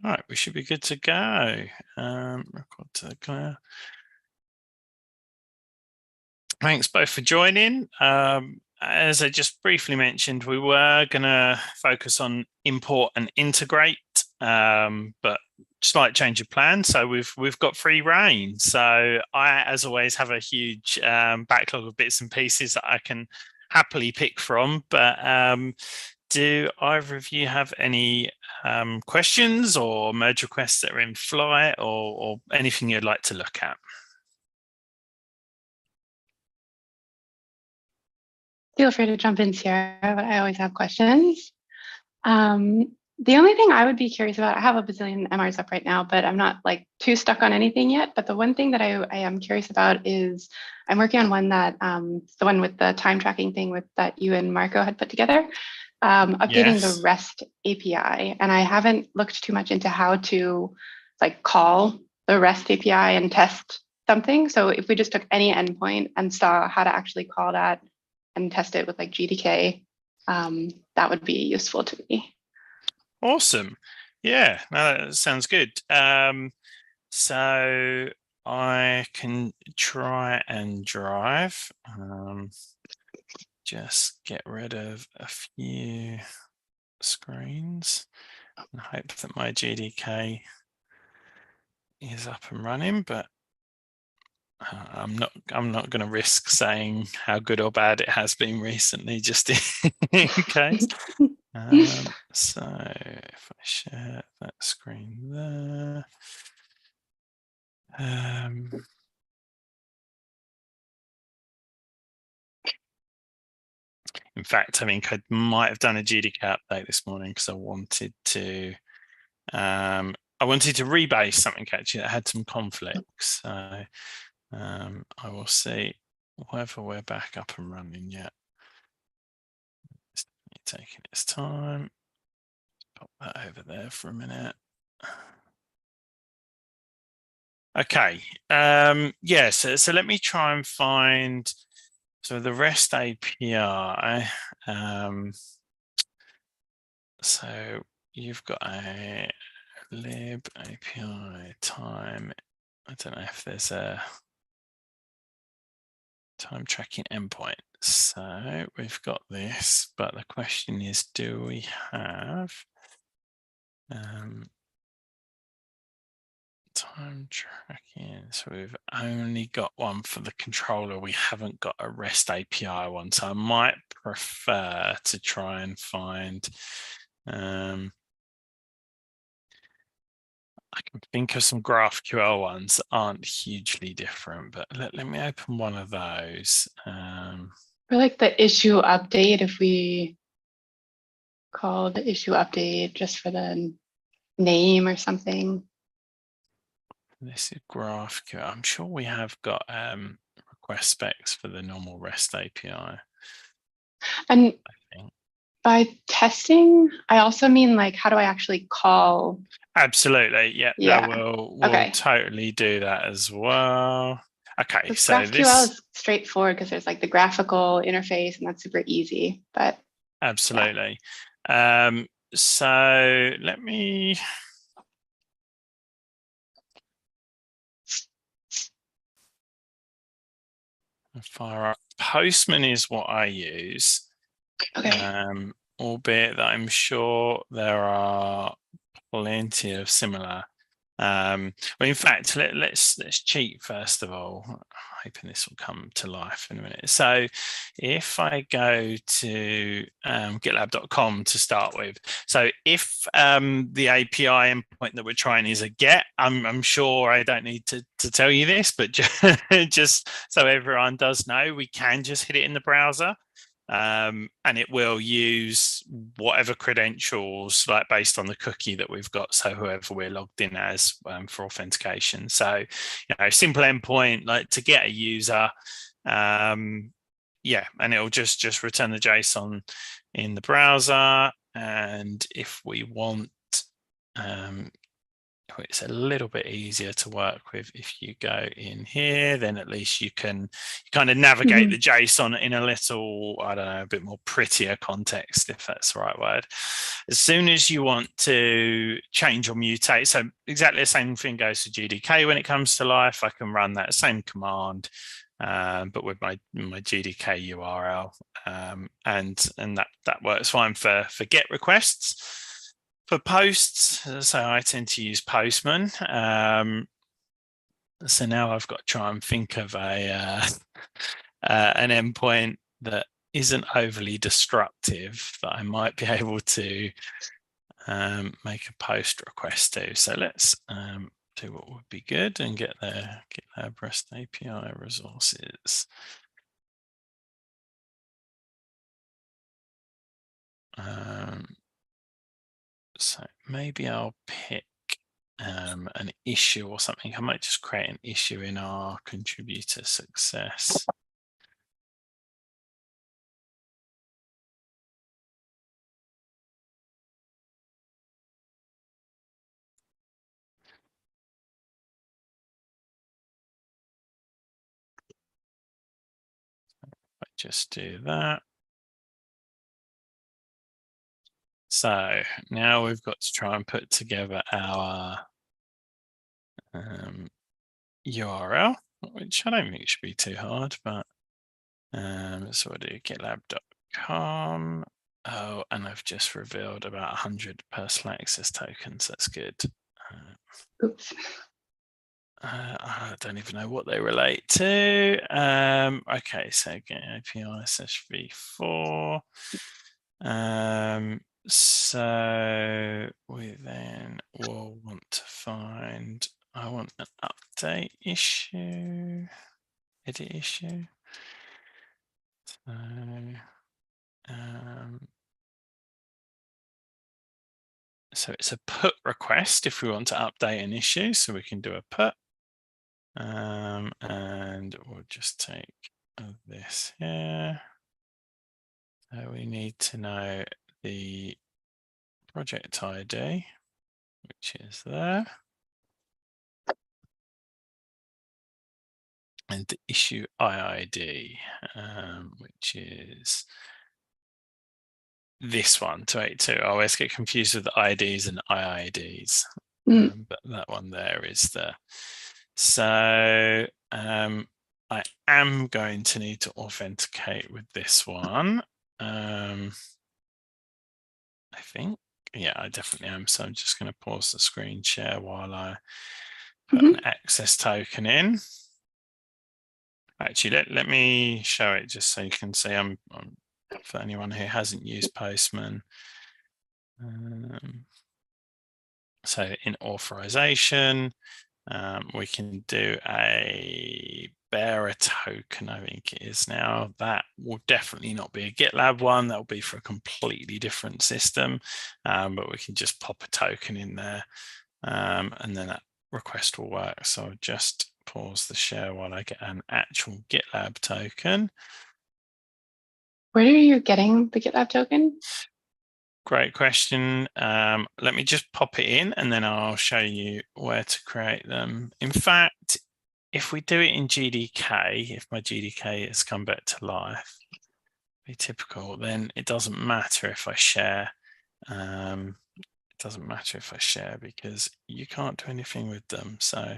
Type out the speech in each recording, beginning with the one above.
All right, we should be good to go. Record to the clear. Thanks both for joining. As I just briefly mentioned, we were going to focus on import and integrate, but slight change of plan. So we've got free reign. So I, as always, have a huge backlog of bits and pieces that I can happily pick from. But do either of you have any questions or merge requests that are in flight, or anything you'd like to look at? Feel free to jump in, Sierra, but I always have questions. The only thing I would be curious about, I have a bazillion MRs up right now, but I'm not like too stuck on anything yet. But the one thing that I am curious about is I'm working on one that the one with the time tracking thing that you and Marco had put together, updating the REST API. And I haven't looked too much into how to like call the REST API and test something. So if we just took any endpoint and saw how to actually call that and test it with like GDK, that would be useful to me. Awesome. Yeah, no, that sounds good. So I can try and drive. Just get rid of a few screens and hope that my GDK is up and running, but I'm not going to risk saying how good or bad it has been recently, just in case. So if I share that screen there, in fact, I think I might have done a GDK update this morning because I wanted to rebase something actually that had some conflicts. So I will see whether we're back up and running yet. It's taking its time. Pop that over there for a minute. Okay. Yeah, so let me try and find the REST API. So you've got a lib API time. I don't know if there's a time tracking endpoint. So we've got this, but the question is, do we have time tracking? So we've only got one for the controller. We haven't got a REST API one. So I might prefer to try and find I can think of some GraphQL ones that aren't hugely different, but let me open one of those. For like the issue update, if we call the issue update just for the name or something. This is GraphQL. I'm sure we have got request specs for the normal REST API. And by testing, I also mean like, how do I actually call? Absolutely. Yeah. No, we'll totally do that as well. Okay. So GraphQL is straightforward because there's like the graphical interface and that's super easy, but. Absolutely. Yeah. So let me. Fire up. Postman is what I use. Okay. Albeit that I'm sure there are plenty of similar. Well, in fact, let's cheat first of all. I'm hoping this will come to life in a minute. So if I go to GitLab.com to start with, so if the API endpoint that we're trying is a get, I'm sure I don't need to tell you this, but just so everyone does know, we can just hit it in the browser. And it will use whatever credentials, like based on the cookie that we've got. So whoever we're logged in as for authentication. So, simple endpoint, like to get a user. Yeah, and it'll just return the JSON in the browser. And if we want, it's a little bit easier to work with. If you go in here, then at least you can kind of navigate the JSON in a little, I don't know, a bit more prettier context, if that's the right word. As soon as you want to change or mutate, so exactly the same thing goes to GDK when it comes to life. I can run that same command, but with my GDK URL, and that works fine for GET requests. For posts, so I tend to use Postman. So now I've got to try and think of an endpoint that isn't overly destructive that I might be able to make a post request to. So let's do what would be good and get the GitLab REST API resources. So maybe I'll pick an issue or something. I might just create an issue in our contributor success. I just do that. So now we've got to try and put together our URL, which I don't think should be too hard, but so we'll do gitlab.com. Oh, and I've just revealed about 100 personal access tokens. That's good. Oops. I don't even know what they relate to. Okay, so get API /v4. So we then will want to find, I want an update issue, edit issue. So it's a put request if we want to update an issue, so we can do a put. And we'll just take this here. So we need to know the project ID, which is there. And the issue IID, which is this one, 282. I always get confused with the IDs and IIDs, but that one there is the. So I am going to need to authenticate with this one. I think, yeah, I definitely am. So I'm just going to pause the screen share while I put an access token in. Actually, let me show it just so you can see. I'm for anyone who hasn't used Postman. So in authorization, we can do a bearer token, I think it is now. That will definitely not be a GitLab one. That will be for a completely different system, but we can just pop a token in there, and then that request will work. So I'll just pause the share while I get an actual GitLab token. Where are you getting the GitLab token? Great question. Let me just pop it in and then I'll show you where to create them. In fact, if we do it in GDK, if my GDK has come back to life, be typical, then it doesn't matter if I share. It doesn't matter if I share because you can't do anything with them. So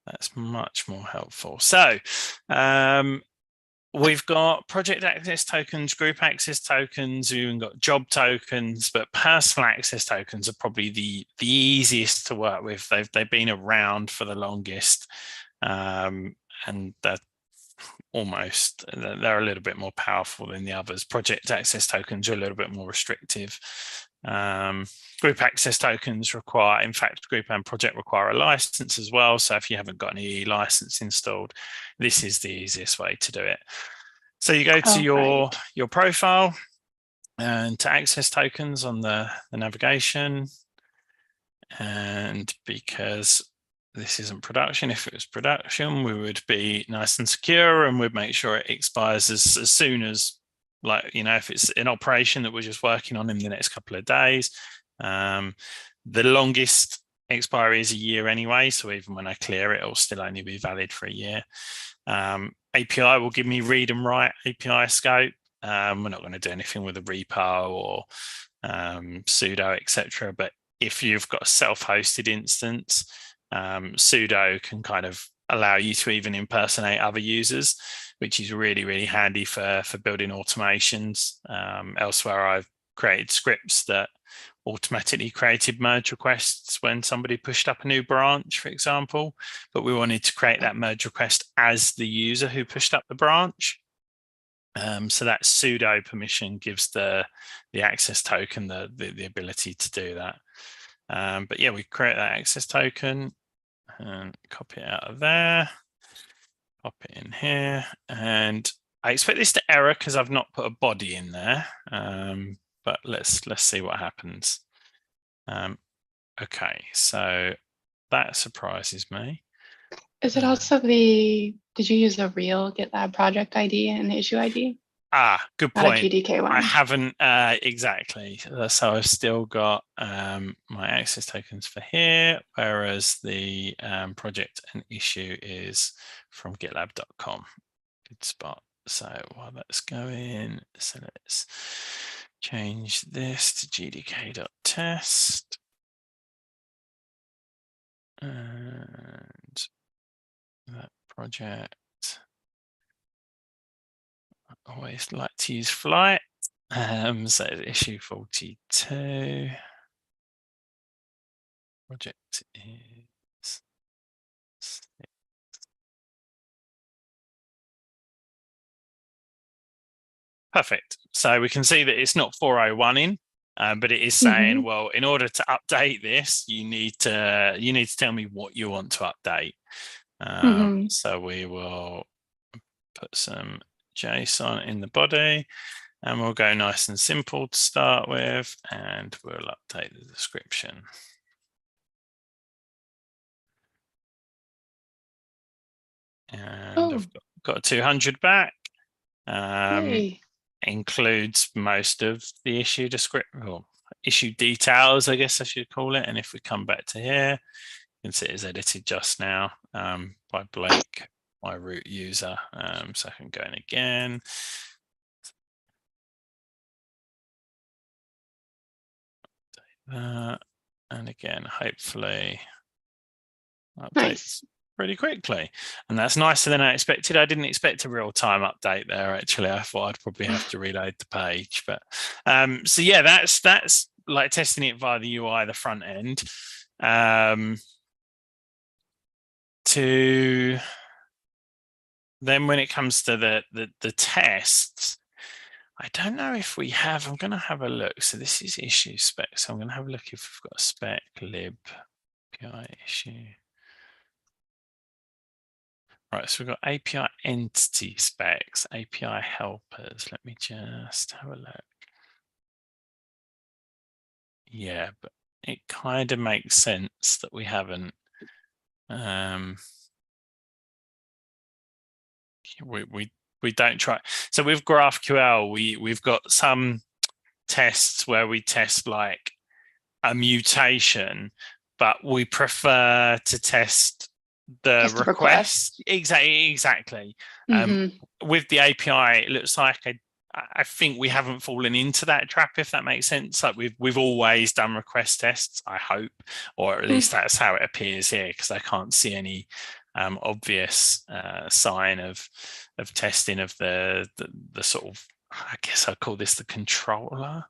that's much more helpful. So we've got project access tokens, group access tokens, we've even got job tokens, but personal access tokens are probably the easiest to work with. They've been around for the longest, and they're a little bit more powerful than the others. Project access tokens are a little bit more restrictive. Group access tokens require, in fact, group and project require a license as well. So if you haven't got any license installed, this is the easiest way to do it. So you go to your profile and to access tokens on the navigation. And because this isn't production, if it was production, we would be nice and secure and we'd make sure it expires as soon as, like, you know, if it's an operation that we're just working on in the next couple of days. The longest expiry is a year anyway, so even when I clear it, it'll still only be valid for a year. API will give me read and write API scope. We're not going to do anything with a repo or sudo, etc. But if you've got a self-hosted instance, sudo can kind of allow you to even impersonate other users, which is really, really handy for building automations. Elsewhere, I've created scripts that automatically created merge requests when somebody pushed up a new branch, for example, but we wanted to create that merge request as the user who pushed up the branch. So that sudo permission gives the access token the ability to do that. But yeah, we create that access token and copy it out of there, pop it in here, and I expect this to error because I've not put a body in there. But let's see what happens. Okay, so that surprises me. Is it also did you use a real GitLab project ID and issue ID? Good Not point. a GDK one. I haven't exactly. So I've still got my access tokens for here, whereas the project and issue is from gitlab.com. Good spot. So while that's going, so let's change this to gdk.test. And that project, I always like to use flight. So issue 42. Project is 6. Perfect. So we can see that it's not 401 in, but it is saying, well, in order to update this, you need to tell me what you want to update. So we will put some JSON in the body, and we'll go nice and simple to start with, and we'll update the description. And I've got 200 back. Includes most of the issue description, or issue details, I guess I should call it. And if we come back to here, you can see it's edited just now by Blake, my root user. So I can go in again. And again, hopefully updates pretty quickly. And that's nicer than I expected. I didn't expect a real-time update there, actually. I thought I'd probably have to reload the page. But so yeah, that's like testing it via the UI, the front end. To then when it comes to the tests, I don't know if we have. I'm going to have a look. So this is issue spec. So I'm going to have a look if we've got a spec lib API issue. Right, so we've got API entity specs, API helpers. Let me just have a look. Yeah, but it kind of makes sense that we haven't. We don't try. So with GraphQL, we've got some tests where we test like a mutation, but we prefer to test the request. Exactly. With the API, it looks like I think we haven't fallen into that trap, if that makes sense. Like we've always done request tests, I hope, or at least that's how it appears here, because I can't see any obvious sign of testing of the sort of, I guess I'd call this the controller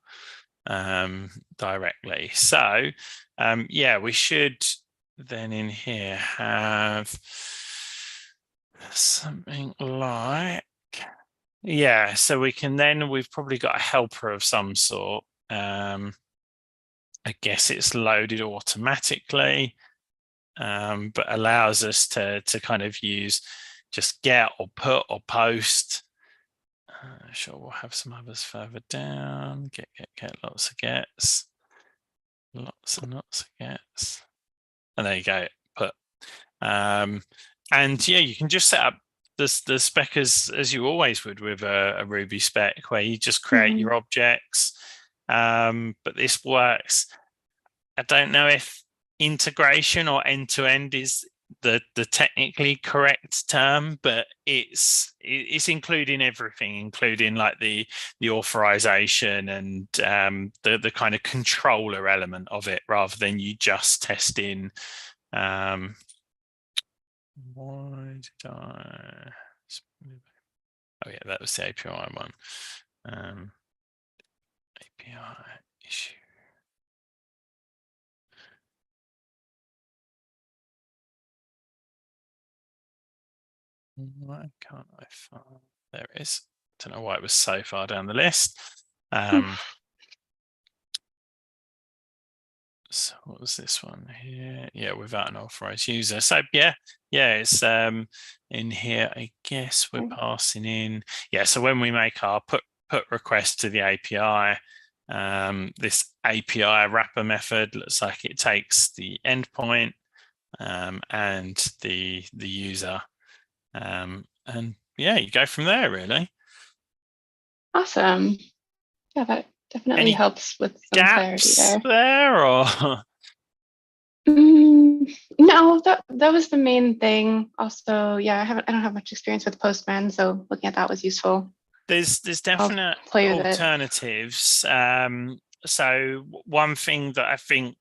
directly. So yeah, we should then in here have something like, yeah, so we can then, we've probably got a helper of some sort. I guess it's loaded automatically, but allows us to kind of use just get or put or post. Sure, we'll have some others further down. Get, lots of gets. Lots and lots of gets. And there you go, put. And yeah, you can just set up the spec as you always would with a Ruby spec, where you just create your objects. But this works. I don't know if integration or end-to-end is the technically correct term, but it's including everything, including like the authorization and the kind of controller element of it, rather than you just testing. Why did I? Oh yeah, that was the API one. API issue. Why can't I find? There it is. Don't know why it was so far down the list. So what was this one here? Yeah, without an authorized user. So yeah, it's in here. I guess we're passing in. Yeah, so when we make our put request to the API, this API wrapper method looks like it takes the endpoint and the user, and yeah, you go from there really. Awesome. Yeah, that definitely helps with some clarity there or no, that was the main thing. Also, yeah, I don't have much experience with Postman, so looking at that was useful. There's definite alternatives. So one thing that I think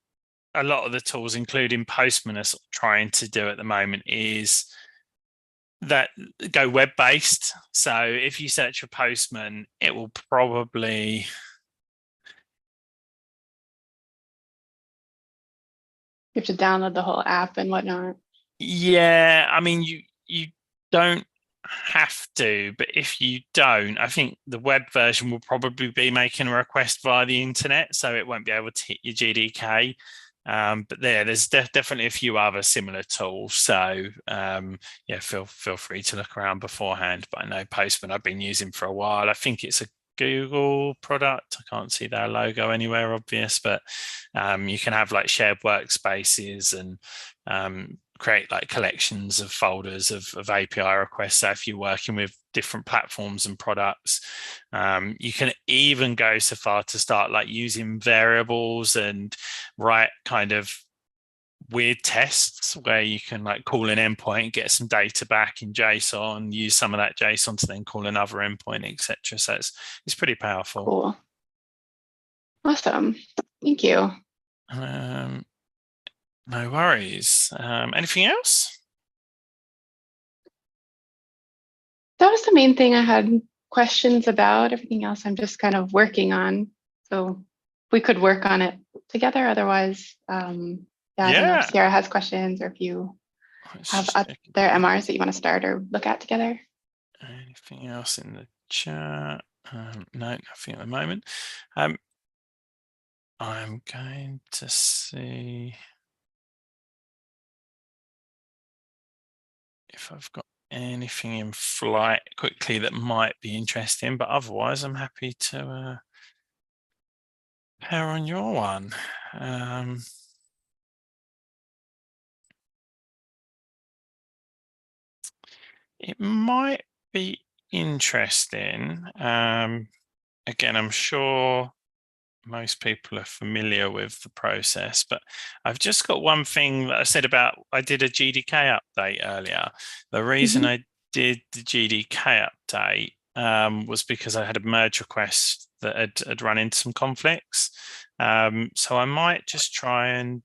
a lot of the tools, including Postman, are trying to do at the moment is that go web-based. So if you search for Postman, it will probably you have to download the whole app and whatnot. Yeah, I mean, you don't have to, but if you don't, I think the web version will probably be making a request via the internet, so it won't be able to hit your GDK. But there's definitely a few other similar tools. So yeah, feel free to look around beforehand. But I know Postman I've been using for a while. I think it's a Google product. I can't see their logo anywhere obvious, but you can have like shared workspaces and create like collections of folders of API requests. So if you're working with different platforms and products, you can even go so far to start like using variables and write kind of weird tests where you can like call an endpoint, get some data back in JSON, use some of that JSON to then call another endpoint, etc. So it's pretty powerful. Cool. Awesome. Thank you. No worries. Anything else? That was the main thing I had questions about. Everything else I'm just kind of working on. So we could work on it together. Otherwise, yeah, I don't know if Sierra has questions or if you have other MRs that you want to start or look at together. Anything else in the chat? No, nothing at the moment. I'm going to see if I've got anything in flight quickly that might be interesting, but otherwise I'm happy to pair on your one. It might be interesting. Again, I'm sure most people are familiar with the process, but I've just got one thing that I said about, I did a GDK update earlier. The reason I did the GDK update was because I had a merge request that had run into some conflicts. So I might just try and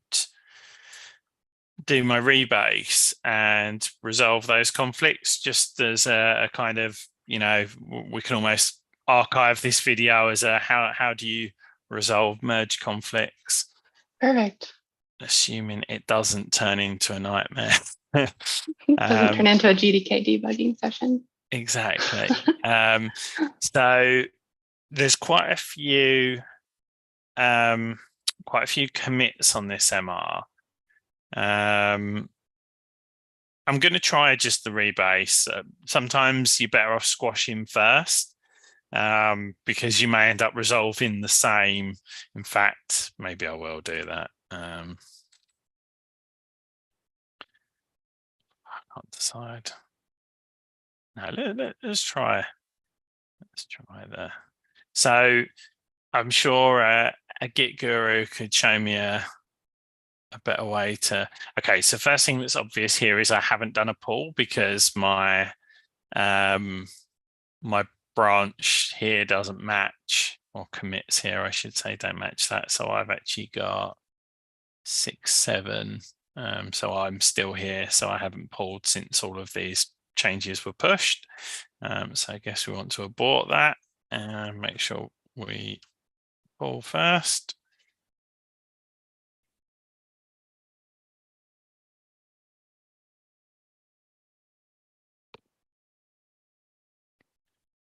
do my rebase and resolve those conflicts just as a kind of, you know, we can almost archive this video as a how do you resolve merge conflicts. Perfect. Assuming it doesn't turn into a nightmare. Doesn't turn into a GDK debugging session. Exactly. So there's quite a few commits on this MR. I'm going to try just the rebase. Sometimes you're better off squashing first because you may end up resolving the same. In fact, maybe I will do that. I can't decide. No, let's try. Let's try there. So I'm sure a Git guru could show me a a better way to, okay, so first thing that's obvious here is I haven't done a pull because my my branch here doesn't match, or commits here, I should say, don't match that. So I've actually got 6, 7. So I'm still here. So I haven't pulled since all of these changes were pushed. So I guess we want to abort that and make sure we pull first.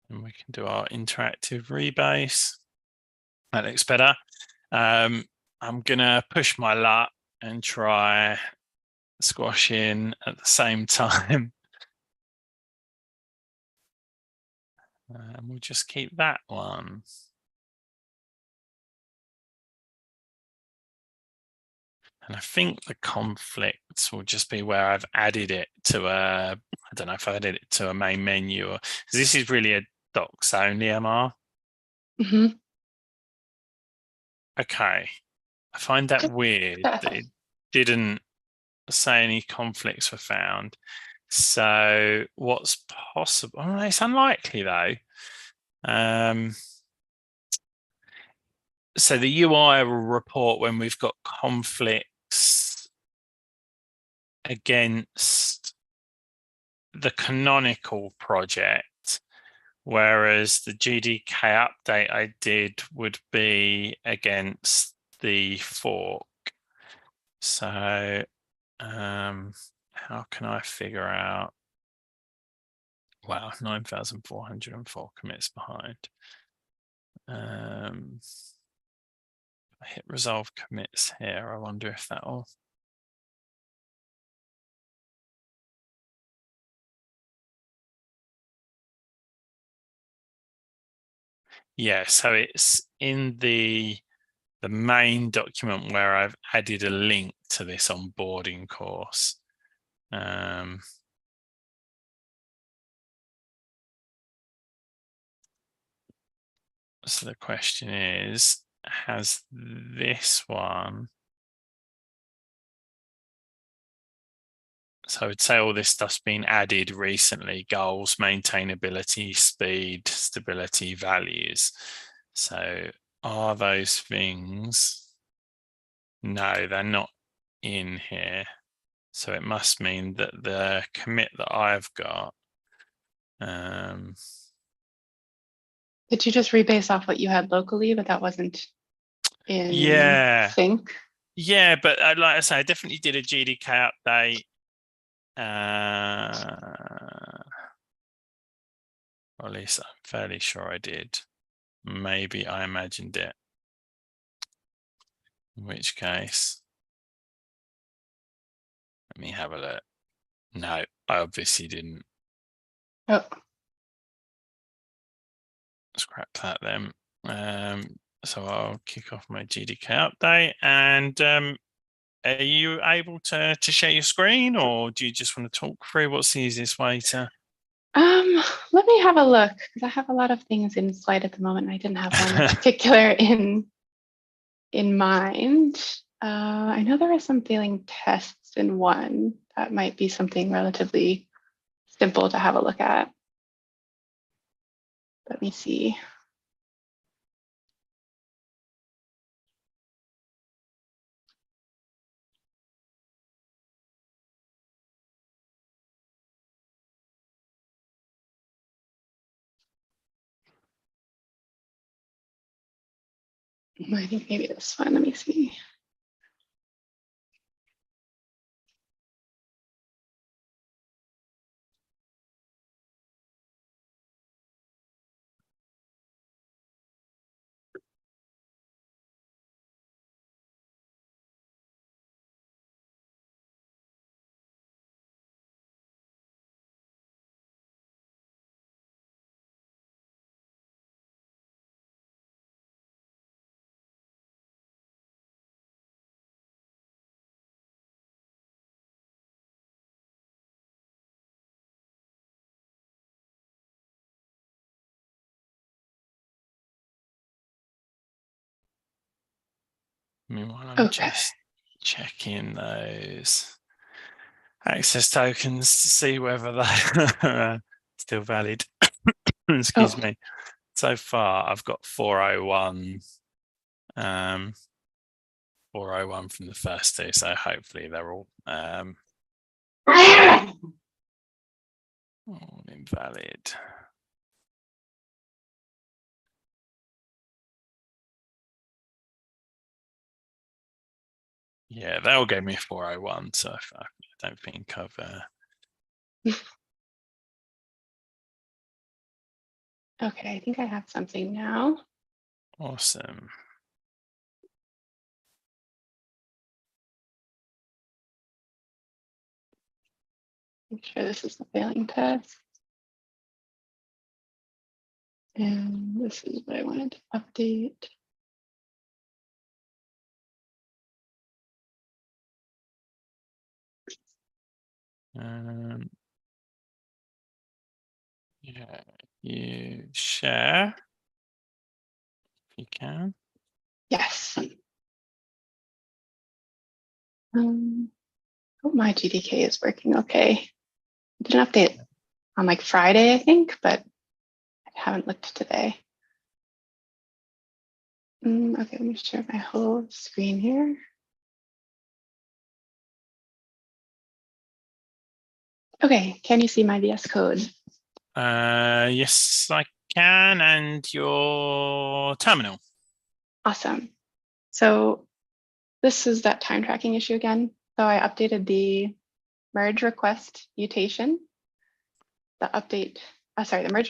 And we can do our interactive rebase. That looks better. I'm gonna push my luck and try squash in at the same time. And we'll just keep that one. And I think the conflicts will just be where I've added it to a, I don't know if I added it to a main menu, or because this is really a docs only MR. Mhm. Okay. I find that weird that it didn't say any conflicts were found. So what's possible? Oh, it's unlikely though. So the UI will report when we've got conflicts against the canonical project, whereas the GDK update I did would be against the fork. So how can I figure out? Wow, 9,404 commits behind. I hit resolve commits here. I wonder if that'll. Yeah, so it's in the main document where I've added a link to this onboarding course. So the question is, has this one? So I would say all this stuff's been added recently: goals, maintainability, speed, stability, values. So are those things? No, they're not in here. So it must mean that the commit that I've got. Did you just rebase off what you had locally, but that wasn't in Yeah. sync? Yeah, but like I say, I definitely did a GDK update. Or at least I'm fairly sure I did. Maybe I imagined it. In which case, let me have a look. No, I obviously didn't. Oh, Scrap that then. So I'll kick off my GDK update. And are you able to share your screen, or do you just want to talk through what's the easiest way to? let me have a look because I have a lot of things in slide at the moment. I didn't have one in particular in mind. I know there are some failing tests in one. That might be something relatively simple to have a look at. Let me see. I think maybe this one. Let me see. Meanwhile, I'm Okay. just check in those access tokens to see whether they're still valid. Excuse me. So far, I've got 401. 401 from the first two, so hopefully they're all invalid. Yeah, they all gave me 401, so I don't think I've Okay, I think I have something now. Awesome. Make sure this is the failing test. And this is what I wanted to update. Yeah, you share if you can. Yes. Oh, my GDK is working okay. I did an update on like Friday, I think, but I haven't looked today. Okay, let me share my whole screen here. Okay, can you see my VS Code? Yes, I can, and your terminal. Awesome. So this is that time tracking issue again. So I updated the merge request mutation, the update, sorry, the merge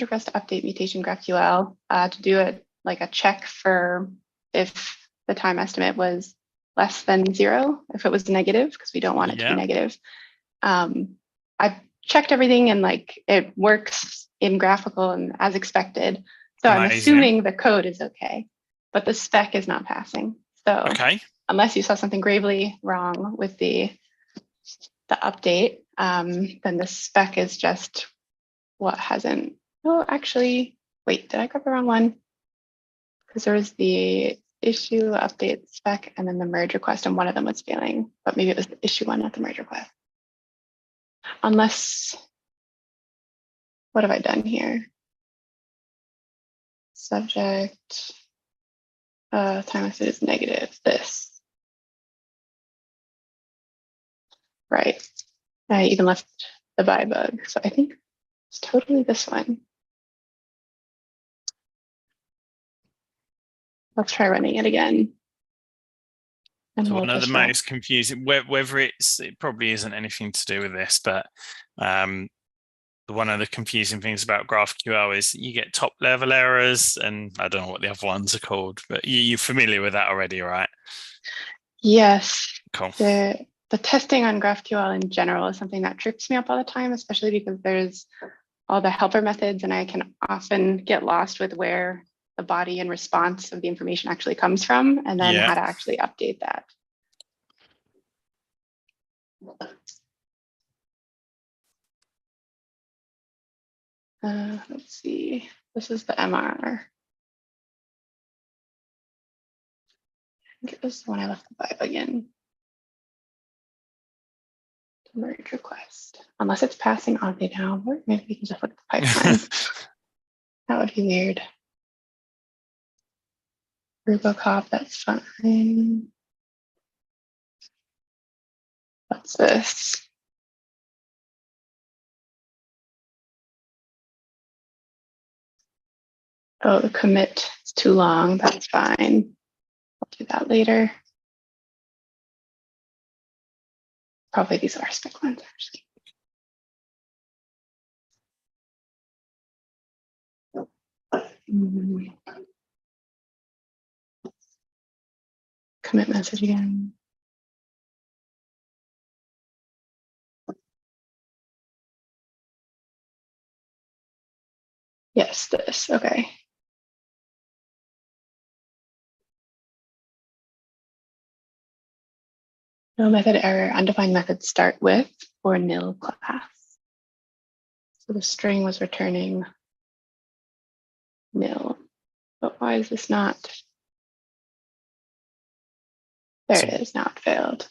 request to update mutation GraphQL to do it like a check for if the time estimate was less than 0, if it was negative, because we don't want it to be negative. I checked everything and like it works in graphical and as expected. So I'm assuming the code is okay, but the spec is not passing. So unless you saw something gravely wrong with the update, then the spec is just what hasn't. Oh, actually, wait, did I grab the wrong one? Because there was the issue, update, spec, and then the merge request, and one of them was failing, but maybe it was the issue one, not the merge request. Unless, what have I done here? Subject, time estimate is negative, this. Right, I even left the by bug, so I think it's totally this one. Let's try running it again. And so one of the most confusing, whether it probably isn't anything to do with this, but one of the confusing things about GraphQL is you get top level errors, and I don't know what the other ones are called, but you're familiar with that already, right? Yes. Cool. The testing on GraphQL in general is something that trips me up all the time, especially because there's all the helper methods, and I can often get lost with where the body and response of the information actually comes from, and then how to actually update that. Let's see, this is the MR. I think it was the one I left the by bug in. The merge request, unless it's passing oddly now, or maybe we can just look at the pipeline. That would be weird. Rubocop, that's fine. What's this? Oh, the commit is too long. That's fine. I'll do that later. Probably these are spec ones, actually. Commit message again. Yes, this, okay. No method error, undefined methods start with or nil class. So the string was returning nil, but why is this not? There it is. Now it failed.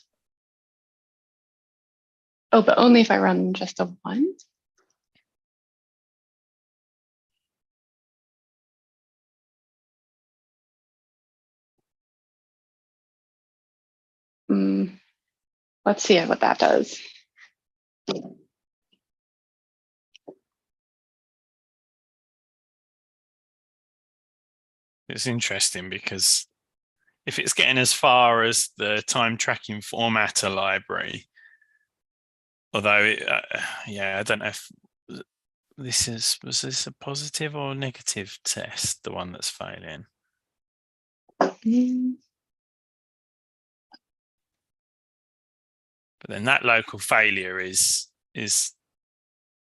Oh, but only if I run just a one. Let's see what that does. It's interesting because if it's getting as far as the time tracking formatter library, although yeah, I don't know if was this a positive or negative test, the one that's failing? But then that local failure is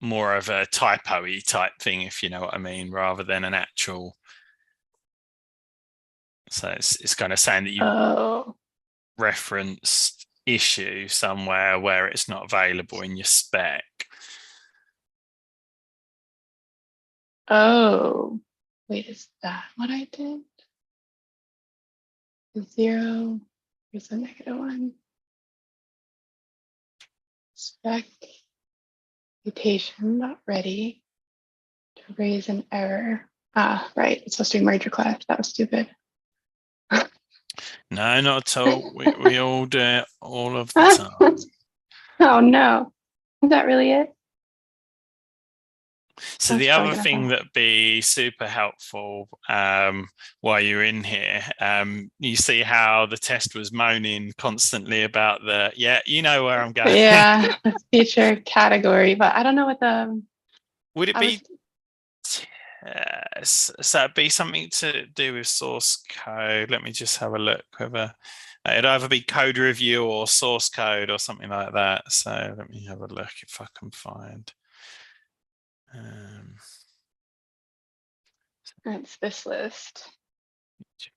more of a typo-y type thing, if you know what I mean, rather than an actual. So it's kind of saying that you referenced issue somewhere where it's not available in your spec. Oh, wait, is that what I did? 0, here's a -1. Spec mutation not ready to raise an error. Ah, right, it's supposed to be merge request. That was stupid. No, not at all. We all do it all of the time. Oh no, is that really it? So the other thing that'd be super helpful while you're in here, you see how the test was moaning constantly about yeah, you know where I'm going. Yeah, feature category, but I don't know what the. Would it be? So it'd be something to do with source code. Let me just have a look whether it'd either be code review or source code or something like that. So let me have a look if I can find. It's this list.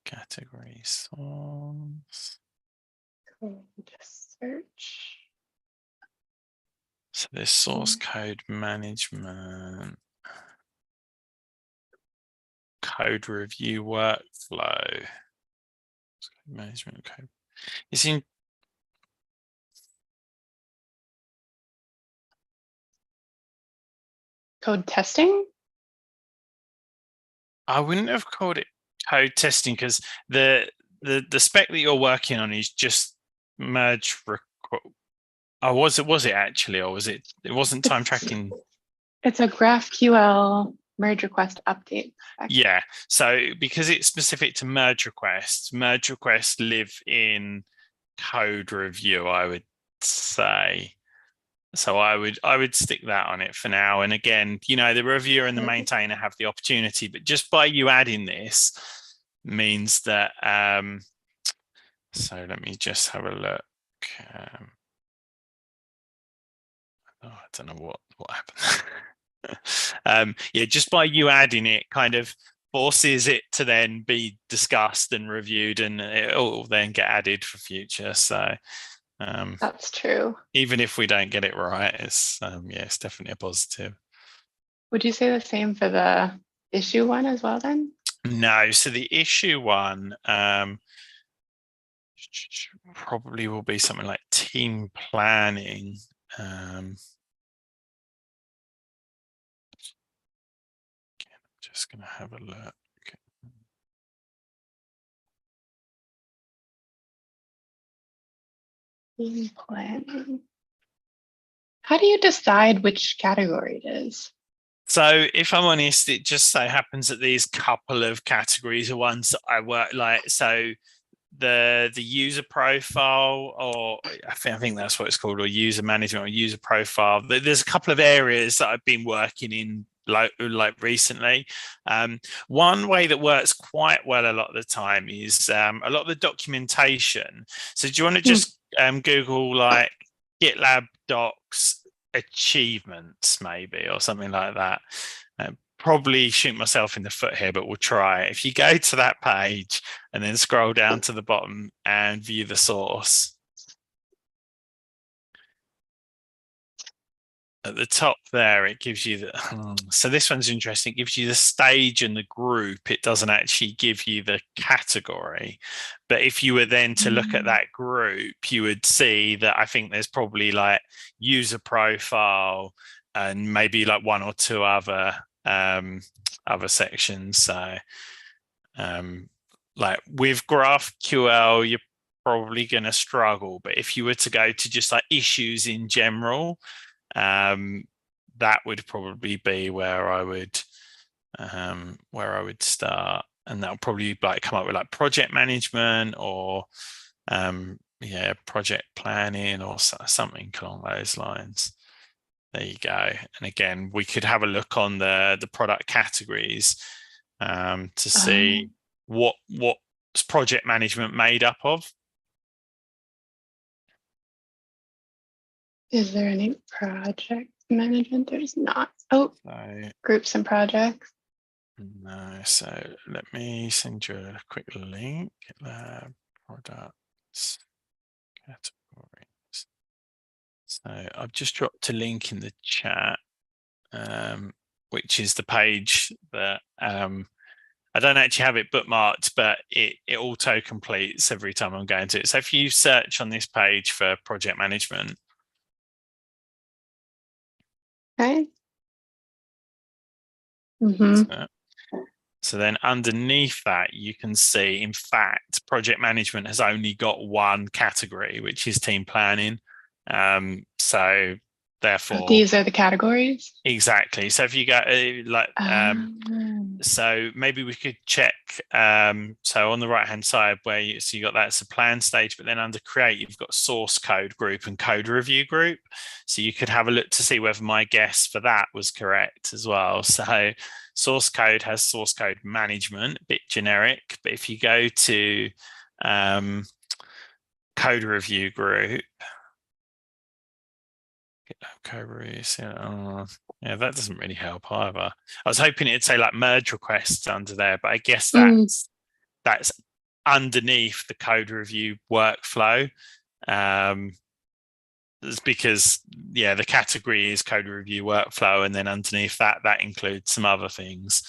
Category source. Just search. So there's source code management, code review workflow, management code. It's in. Code testing? I wouldn't have called it code testing because the spec that you're working on is just merge. Oh, was it actually, or was it? It wasn't time tracking. It's a GraphQL merge request update. Yeah. So because it's specific to merge requests live in code review, I would say. So I would stick that on it for now. And again, you know, the reviewer and the maintainer have the opportunity, but just by you adding this means that. So let me just have a look. Oh, I don't know what happened. Yeah, just by you adding it, kind of forces it to then be discussed and reviewed, and it'll then get added for future. So. That's true. Even if we don't get it right, it's yeah, it's definitely a positive. Would you say the same for the issue one as well then? No, so the issue one probably will be something like team planning. I'm just going to have a look. Team planning. How do you decide which category it is? So if I'm honest, it just so happens that these couple of categories are ones that I work like. So the user profile, or I think that's what it's called, or user management or user profile. There's a couple of areas that I've been working in like recently. One way that works quite well a lot of the time is a lot of the documentation. So do you want to just Google like GitLab docs achievements maybe, or something like that? Probably shoot myself in the foot here, but we'll try. If you go to that page and then scroll down to the bottom and view the source. at the top there, it gives you the, so this one's interesting. It gives you the stage and the group. It doesn't actually give you the category. But if you were then to look at that group, you would see that I think there's probably like user profile and maybe like one or two other sections. So like with GraphQL, you're probably going to struggle. But if you were to go to just like issues in general, that would probably be where I would start, and that'll probably like come up with like project management or project planning or something along those lines. There you go. And again, we could have a look on the product categories to see what's project management made up of. Is there any project management? There's not. Oh, groups and projects. No, so let me send you a quick link. GitLab products categories. So I've just dropped a link in the chat, which is the page that I don't actually have it bookmarked, but it auto completes every time I'm going to it. So if you search on this page for project management. Okay. So then underneath that, you can see, in fact, project management has only got one category, which is team planning. So therefore, these are the categories. Exactly. So if you go so maybe we could check. So on the right hand side, where you got that's a plan stage, but then under create, you've got source code group and code review group. So you could have a look to see whether my guess for that was correct as well. So source code has source code management, a bit generic, but if you go to code review group, yeah, that doesn't really help either. I was hoping it'd say like merge requests under there, but I guess that's underneath the code review workflow. It's because the category is code review workflow, and then underneath that includes some other things.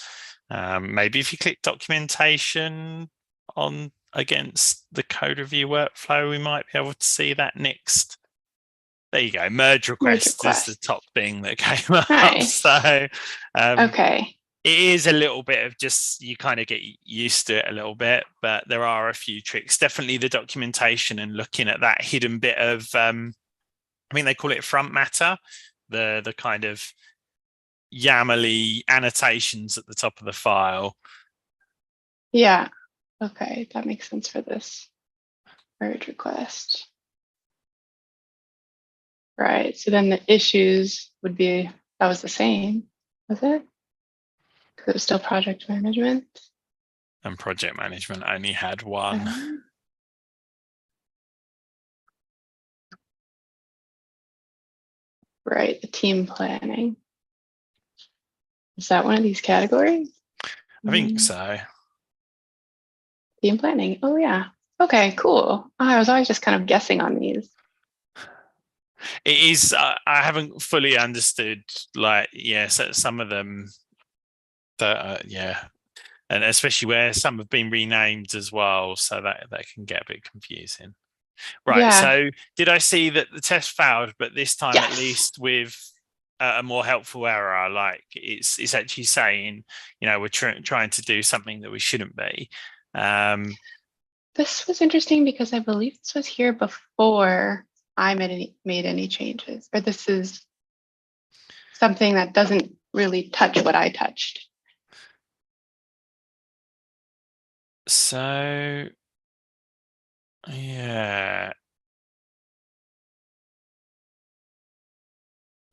Maybe if you click documentation on against the code review workflow, we might be able to see that next. There you go. Merge request is the top thing that came up. Nice. So, okay. It is a little bit of just, you kind of get used to it a little bit, but there are a few tricks. Definitely the documentation and looking at that hidden bit of, I mean, they call it front matter, the kind of YAML-y annotations at the top of the file. Yeah. Okay. That makes sense for this merge request. Right. So then the issues would be, that was the same, was it? Because it was still project management. And project management only had one. Right. The team planning. Is that one of these categories? I think so. Team planning. Oh, yeah. Okay, cool. I was always just kind of guessing on these. It is, I haven't fully understood, like, so some of them that, and especially where some have been renamed as well, so that can get a bit confusing. Right, yeah. So did I see that the test failed, but this time at least with a more helpful error, like it's actually saying, we're trying to do something that we shouldn't be. This was interesting because I believe this was here before I made any changes, or this is something that doesn't really touch what I touched. So, yeah.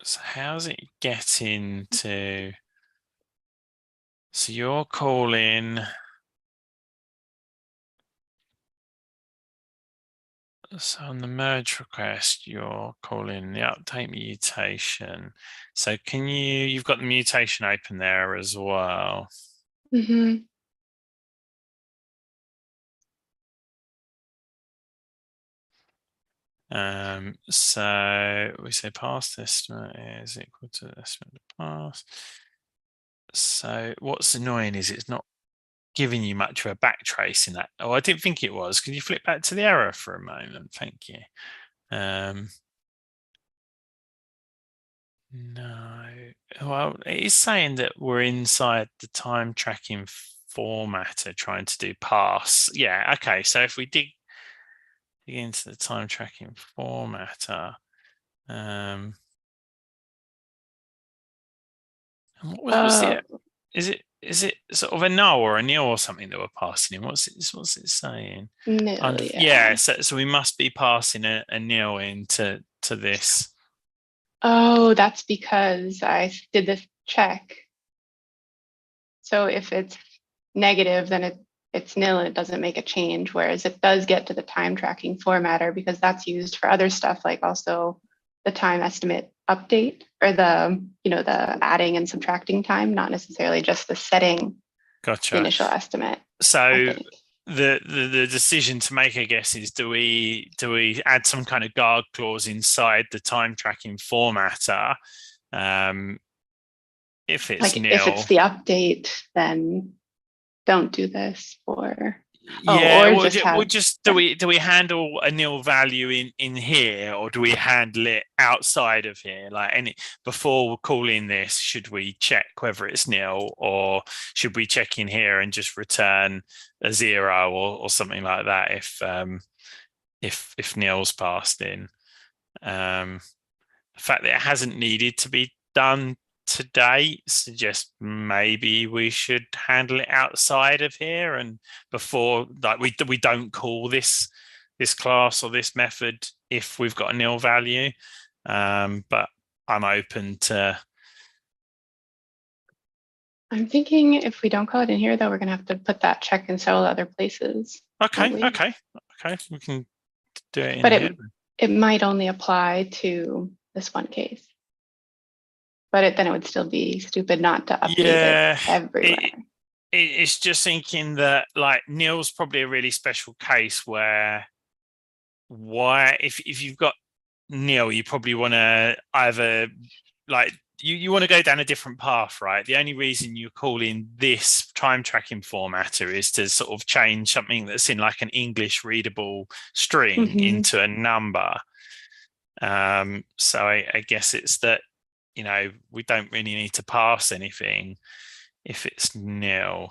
So how's it getting to? So you're calling. So on the merge request, you're calling the update mutation. So you've got the mutation open there as well. Mm-hmm. So we say past estimate is equal to the estimate of past. So what's annoying is it's not giving you much of a backtrace in that. Oh, I didn't think it was. Could you flip back to the error for a moment? Thank you. No. Well, it is saying that we're inside the time tracking formatter trying to do pass. Yeah, okay. So if we dig into the time tracking formatter, and what's the is it sort of a null or a nil or something that we're passing in? What's it saying? No, Yeah, so we must be passing a nil into this. Oh, that's because I did this check. So if it's negative, then it's nil and it doesn't make a change, whereas it does get to the time tracking formatter because that's used for other stuff, like also the time estimate update or the adding and subtracting time, not necessarily just the setting Gotcha. the initial estimate. So the decision to make, I guess, is do we add some kind of guard clause inside the time tracking formatter? If it's like nil, if it's the update, then don't do this. Or yeah, or just do we handle a nil value in here, or do we handle it outside of here? Like before calling this, should we check whether it's nil, or should we check in here and just return a 0 or something like that if nil's passed in? The fact that it hasn't needed to be done today suggests maybe we should handle it outside of here and before, like we don't call this class or this method if we've got a nil value. But I'm open to. I'm thinking if we don't call it in here, though, we're going to have to put that check in several other places. Okay. We can do it in but here. It might only apply to this one case. But then it would still be stupid not to update it everywhere. It's just thinking that like nil's probably a really special case where if you've got nil, you probably want to either like you want to go down a different path, right? The only reason you're calling this time tracking formatter is to sort of change something that's in like an English readable string into a number. So I guess it's that, we don't really need to pass anything if it's nil.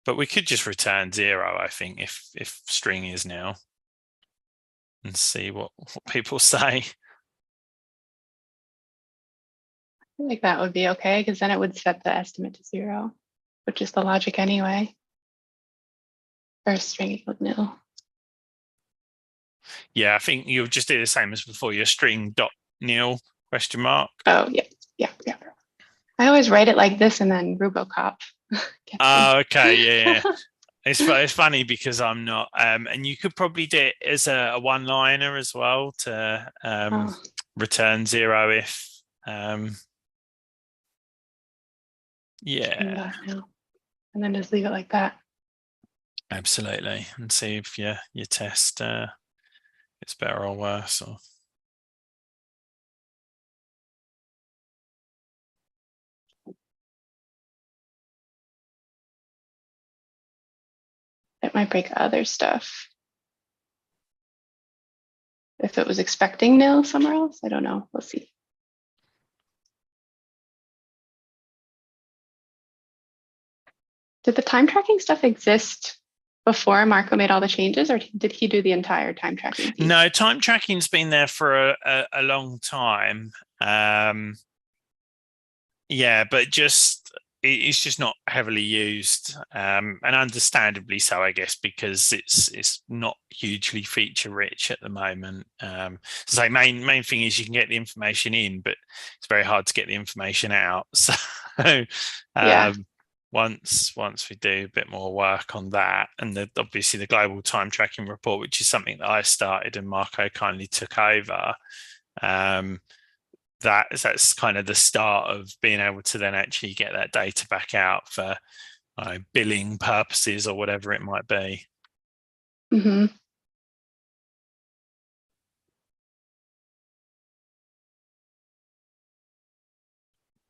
But we could just return 0, I think, if string is nil, and see what people say. I feel like that would be okay, because then it would set the estimate to 0, which is the logic anyway. Or string equals nil. Yeah, I think you'll just do the same as before. Your string dot nil question mark. Oh, yeah. I always write it like this and then Rubocop. Oh, okay, yeah. It's funny because I'm not, and you could probably do it as a one-liner as well to return 0 if, yeah. And then just leave it like that. Absolutely, and see if your test it's better or worse. Or it might break other stuff. If it was expecting nil somewhere else, I don't know. We'll see. Did the time tracking stuff exist before Marco made all the changes, or did he do the entire time tracking piece? No, time tracking's been there for a long time. Yeah, but it's just not heavily used, and understandably so, I guess, because it's not hugely feature rich at the moment. So main thing is you can get the information in, but it's very hard to get the information out. So once we do a bit more work on that, and obviously the global time tracking report, which is something that I started and Marco kindly took over. That's kind of the start of being able to then actually get that data back out for billing purposes or whatever it might be.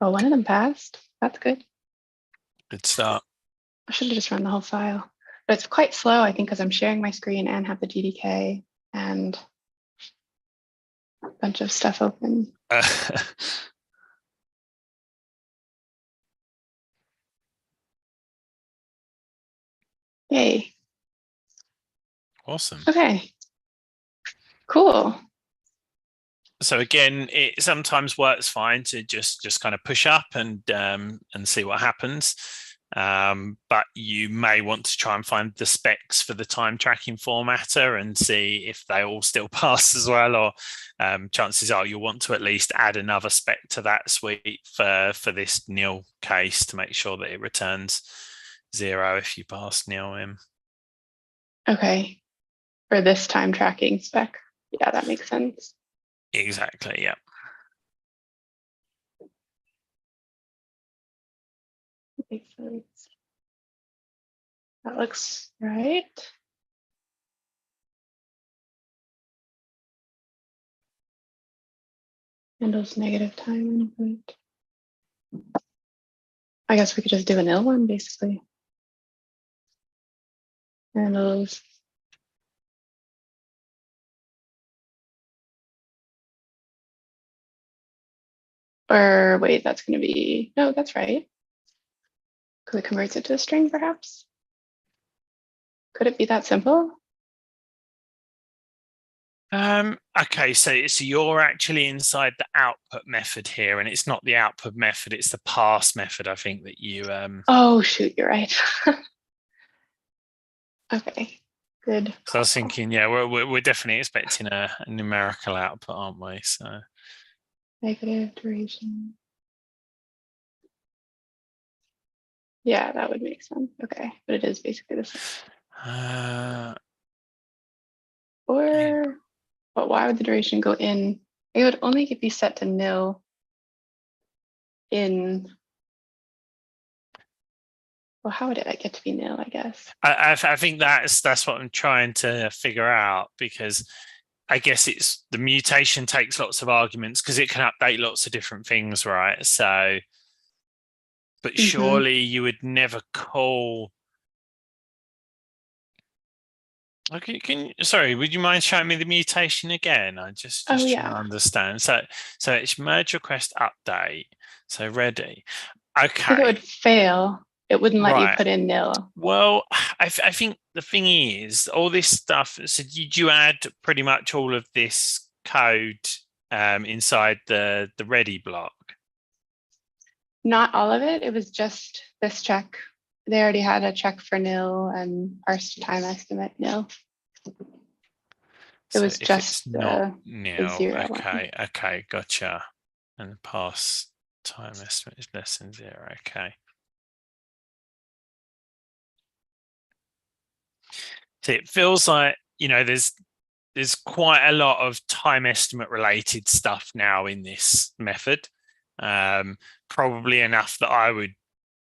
Oh, one of them passed. That's good. Good start. I should have just run the whole file. But it's quite slow, I think, because I'm sharing my screen and have the GDK and a bunch of stuff open. Yay. Awesome. Okay. Cool. So again, it sometimes works fine to just kind of push up and see what happens. But you may want to try and find the specs for the time tracking formatter and see if they all still pass as well, or chances are you'll want to at least add another spec to that suite for this nil case to make sure that it returns 0 if you pass nil in. Okay. For this time tracking spec. Yeah, that makes sense. Exactly, yeah. Makes sense. That looks right. Handles negative time input. I guess we could just do a nil one basically. Handles. Or wait, that's going to be, no, that's right. Could it convert it to a string perhaps? Could it be that simple? Okay, so you're actually inside the output method here, and it's not the output method, it's the pass method, I think, that you Oh shoot, you're right. Okay, good. So I was thinking, yeah, we're definitely expecting a numerical output, aren't we? So Negative duration. Yeah, that would make sense. Okay, but it is basically the same. Or, but why would the duration go in? It would only be set to nil in, well, how would it get to be nil, I guess? I think that's what I'm trying to figure out, because I guess it's the mutation takes lots of arguments because it can update lots of different things, right? So, but surely you would never call. Okay, sorry, would you mind showing me the mutation again? I just Oh trying yeah, to understand. So it's merge request update. So ready. I think it Okay, would fail. It wouldn't let you right. put in nil. Well, I think the thing is, all this stuff. So did you add pretty much all of this code inside the ready block? Not all of it. It was just this check. They already had a check for nil and parsed time estimate nil. It So was if just it's not the nil, 0 one. okay, gotcha. And the pass time estimate is less than 0. Okay. So it feels like, there's quite a lot of time estimate related stuff now in this method. Probably enough that I would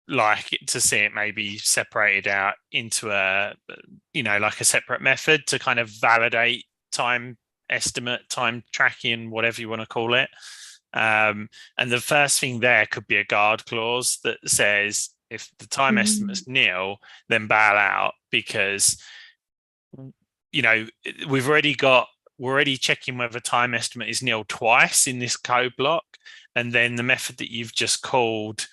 like it to see it maybe separated out into like a separate method to kind of validate time estimate, time tracking, whatever you want to call it. And the first thing there could be a guard clause that says if the time estimate's nil, then bail out, because we're already checking whether time estimate is nil twice in this code block, and then the method that you've just called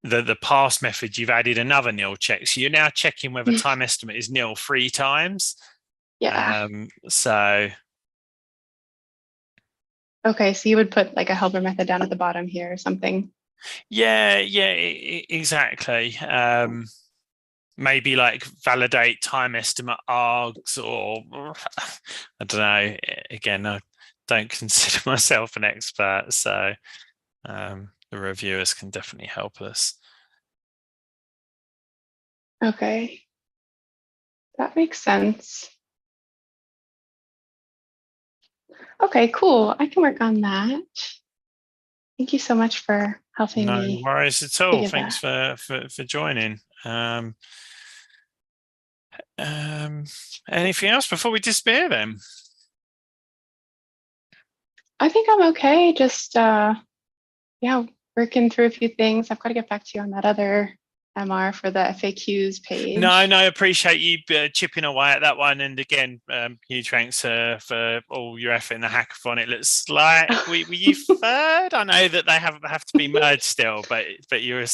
the pass method, you've added another nil check, so you're now checking whether time estimate is nil 3 times. Yeah. So Okay, so you would put like a helper method down at the bottom here or something. yeah, exactly. Maybe like validate time estimate args, or I don't know. Again, I don't consider myself an expert, so the reviewers can definitely help us. Okay, that makes sense. Okay, cool. I can work on that. Thank you so much for helping No me worries at all. figure Thanks that. for joining. Anything else before we disappear then? I think I'm okay. Just yeah, working through a few things. I've got to get back to you on that other MR for the FAQs page. No, I appreciate you chipping away at that one. And again, huge thanks for all your effort in the hackathon. It looks like were you third? I know that they have to be merged still, but you're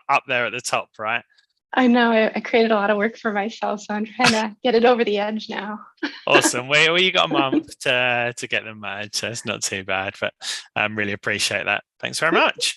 up there at the top, right? I know I created a lot of work for myself, so I'm trying to get it over the edge now. Awesome. Well, you got a month to get them merged, so it's not too bad. But really appreciate that. Thanks very much.